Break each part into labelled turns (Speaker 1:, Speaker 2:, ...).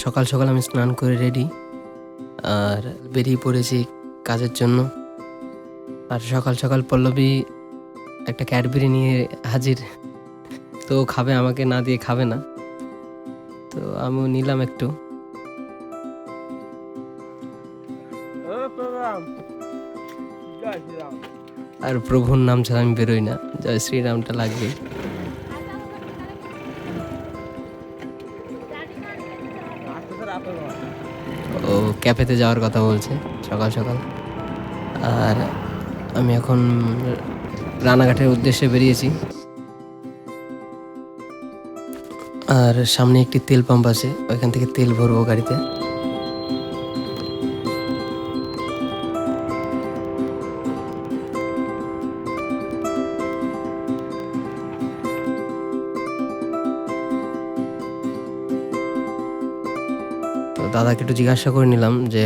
Speaker 1: সকাল সকাল আমি স্নান করে রেডি আর বেরিয়ে পড়েছি কাজের জন্য। আর সকাল সকাল পল্লবী একটা ক্যাডবেরি নিয়ে হাজির। তো খাবে, আমাকে না দিয়ে খাবে না, তো আমিও নিলাম একটু। আর প্রভুর নাম ছাড়া আমি বেরোই না, জয় শ্রীরামটা লাগবে। ও ক্যাফেতে যাওয়ার কথা বলছে সকাল সকাল। আর আমি এখন রানাঘাটের উদ্দেশ্যে বেরিয়েছি। আর সামনে একটি তেল পাম্প আছে, ওইখান থেকে তেল ভরবো গাড়িতে। তো দাদাকে একটু জিজ্ঞাসা করে নিলাম যে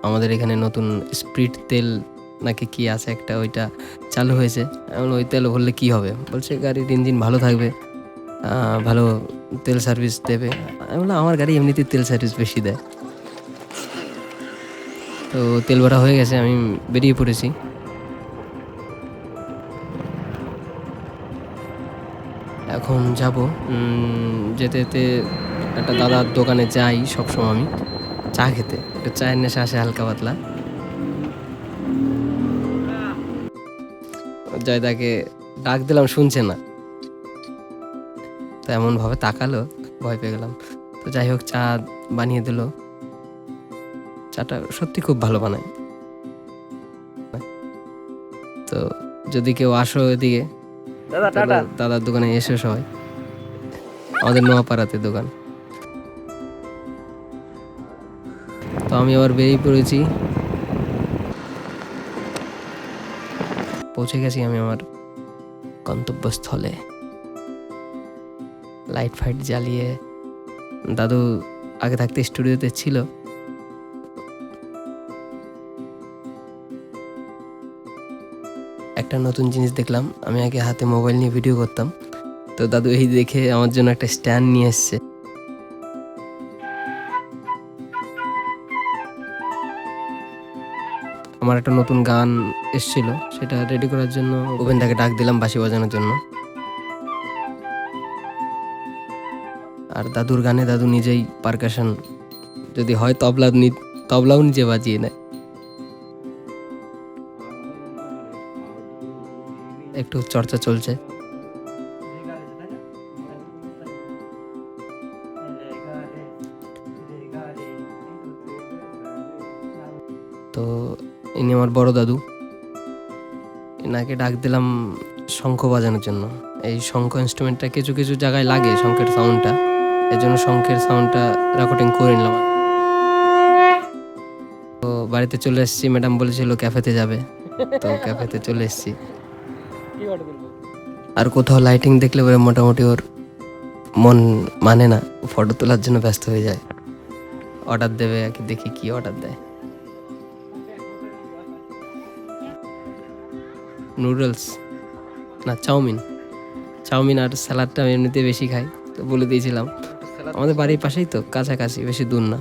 Speaker 1: আমাদের এখানে নতুন স্প্রিট তেল নাকি কি আছে একটা, ওইটা চালু হয়েছে, এমন ওই তেল ভরলে কি হবে? বলছে গাড়ির ইঞ্জিন ভালো থাকবে, ভালো তেল সার্ভিস দেবে। আমি বললাম আমার গাড়ি এমনিতেই তেল সার্ভিস বেশি দেয়। তো তেল ভরা হয়ে গেছে, আমি বেরিয়ে পড়েছি। এখন যাব, যেতে যেতে একটা দাদার দোকানে যাই সবসময় আমি চা খেতে, একটু চায়ের নেশা আসে হালকা পাতলা। জয়দাকে ডাক দিলাম, শুনছে না, তো এমনভাবে তাকালো, ভয় পেয়ে গেলাম। তো যাই হোক, চা বানিয়ে দিল। চাটা সত্যি খুব ভালো বানায়। তো যদি কেউ আসো এদিকে দাদার দোকানে এসো সবাই, আমাদের নোয়াপাড়াতে দোকান। তো আমি আবার বেরিয়ে পড়েছি, পৌঁছে গেছি আমি আমার গন্তব্যস্থলে। লাইট ফাইট জ্বালিয়ে, দাদু আগে থাকতে স্টুডিওতে ছিল। একটা নতুন জিনিস দেখলাম, আমি আগে হাতে মোবাইল নিয়ে ভিডিও করতাম, তো দাদু এই দেখে আমার জন্য একটা স্ট্যান্ড নিয়ে এসছে। আমার একটা নতুন গান এসছিল, সেটা রেডি করার জন্য গোবিন্দাকে ডাক দিলাম বাঁশি বাজানোর জন্য। আর দাদুর গানে দাদু নিজেই পারকাশন, যদি হয় তবলাও নিজে বাজিয়ে নেয়। একটু চর্চা চলছে। তো ইনি আমার বড় দাদু, এনাকে ডাক দিলাম শঙ্খ বাজানোর জন্য। এই শঙ্খ ইনস্ট্রুমেন্টটা কিছু কিছু জায়গায় লাগে, শঙ্খের সাউন্ডটা, এর জন্য শঙ্খের সাউন্ডটা রেকর্ডিং করে নিলাম। তো বাড়িতে চলে এসেছি, ম্যাডাম বলেছিল ক্যাফেতে যাবে, তো ক্যাফেতে চলে এসেছি। আর কোথাও লাইটিং দেখলে মোটামুটি ওর মন মানে না, ফটো তোলার জন্য ব্যস্ত হয়ে যায়, অর্ডার দেবে, দেখি কি অর্ডার দেয়। নুডলস না চাউমিন আর স্যালাডটা আমি এমনিতে বেশি খাই, তো বলে দিয়েছিলাম। আমাদের বাড়ির পাশেই তো, কাছাকাছি, বেশি দূর না।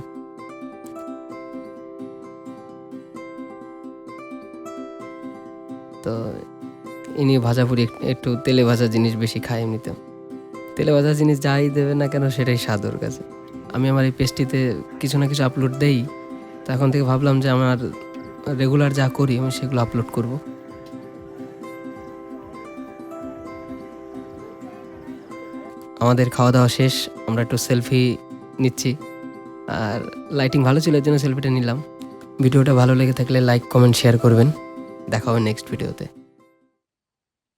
Speaker 1: তো ইনি ভাজাপুরি, একটু তেলে ভাজা জিনিস বেশি খায়। এমনিতে তেলে ভাজা জিনিস যাই দেবে না কেন সেটাই স্বাদ ওর কাছে। আমি আমার এই পেজটিতে কিছু না কিছু আপলোড দেই, তো এখন থেকে ভাবলাম যে আমার রেগুলার যা করি আমি সেগুলো আপলোড করব। আমাদের খাওয়া দাওয়া শেষ, আমরা একটু সেলফি নিচ্ছি, আর লাইটিং ভালো ছিল এর জন্য সেলফিটা নিলাম। ভিডিওটা ভালো লেগে থাকলে লাইক, কমেন্ট, শেয়ার করবেন। দেখা হবে নেক্সট ভিডিওতে।